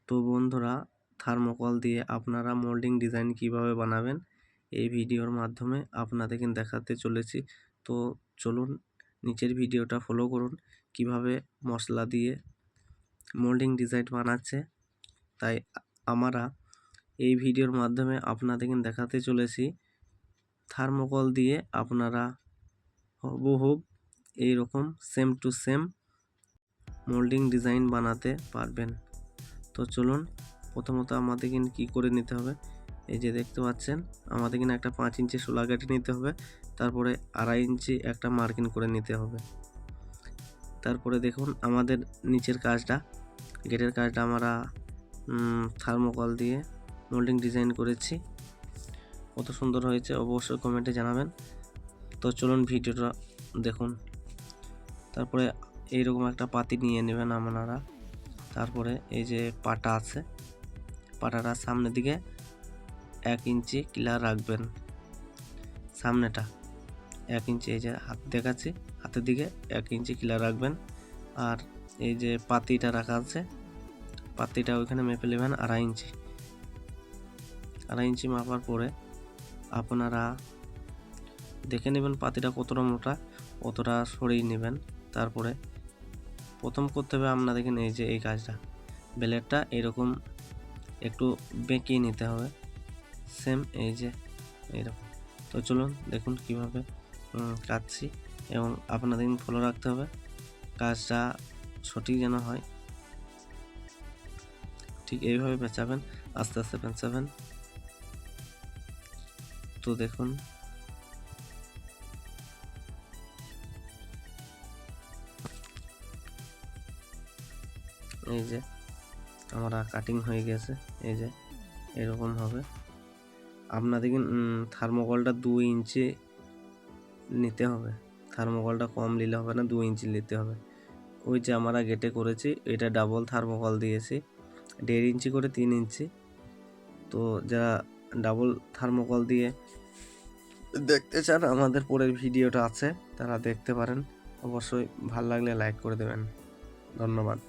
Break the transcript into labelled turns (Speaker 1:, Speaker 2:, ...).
Speaker 1: তো বন্ধুরা, থার্মোকল দিয়ে আপনারা মোল্ডিং ডিজাইন কিভাবে বানাবেন এই ভিডিওর মাধ্যমে আপনাদেরকে দেখাতে চলেছি। তো চলুন নিচের ভিডিওটা ফলো করুন কিভাবে মশলা দিয়ে মোল্ডিং ডিজাইন বানাচ্ছে। তাই আমরা এই ভিডিওর মাধ্যমে আপনাদেরকে দেখাতে চলেছি থার্মোকল দিয়ে আপনারা হুবহু এইরকম same to same moulding design বানাতে পারবেন। তো চলুন, প্রথমত আমাদের কি করে নিতে হবে, এই যে দেখতে পাচ্ছেন আমাদের একটা 5 ইঞ্চি শোলা কেটে নিতে হবে, তারপরে 2.5 ইঞ্চি একটা মার্কিং করে নিতে হবে। তারপরে দেখুন আমাদের নিচের কাজটা, গেটের কাজটা আমরা থার্মোকল দিয়ে মোল্ডিং ডিজাইন করেছি। কত সুন্দর হয়েছে অবশ্যই কমেন্টে জানাবেন। তো চলুন ভিডিওটা দেখুন। তারপরে এইরকম একটা পাতি নিয়ে নেবেন আপনারা। তারপরে এই যে পাটা আছে, পাটাটা সামনের দিকে 1 ইঞ্চি ক্লিয়ার রাখবেন। সামনেটা 1 ইঞ্চি, এই যে হাত দেখাচ্ছি, হাতের দিকে 1 ইঞ্চি ক্লিয়ার রাখবেন। আর এই যে পাতিটা রাখা আছে, পাতিটা ওইখানে মেপে নেবেন 2.5 ইঞ্চি। 2.5 ইঞ্চি মাপার পরে আপনারা দেখে নেবেন পাতিটা কতটা মোটা, অতটা সরিয়ে নেবেন। তারপরে প্রথম করতে হবে আপনাদের এই যে এই কাজটা, ব্লেডটা এরকম একটু বেঁকিয়ে নিতে হবে, সেম এই যে এইরকম। তো চলুন দেখুন কিভাবে কাটছি, এবং আপনাদের ফলো রাখতে হবে কাজটা সঠিক যেন হয়। ঠিক এইভাবে পেঁচাবেন, আস্তে আস্তে পেঁচাবেন। তো দেখুন এই যে আমরা কাটিং হয়ে গেছে, এই যে এরকম হবে। আপনাদের থার্মোকলটা 2 ইঞ্চি নিতে হবে, থার্মোকলটা কম নিলে হবে না, 2 ইঞ্চি নিতে হবে। ওই যে আমরা গেটে করেছি এটা ডাবল থার্মোকল দিয়েছি 1.5 ইঞ্চি করে 3 ইঞ্চি। তো যারা ডাবল থার্মোকল দিয়ে দেখতে চান আমাদের পরের ভিডিওটা আছে, তারা দেখতে পারেন। অবশ্যই ভালো লাগলে লাইক করে দেবেন। ধন্যবাদ।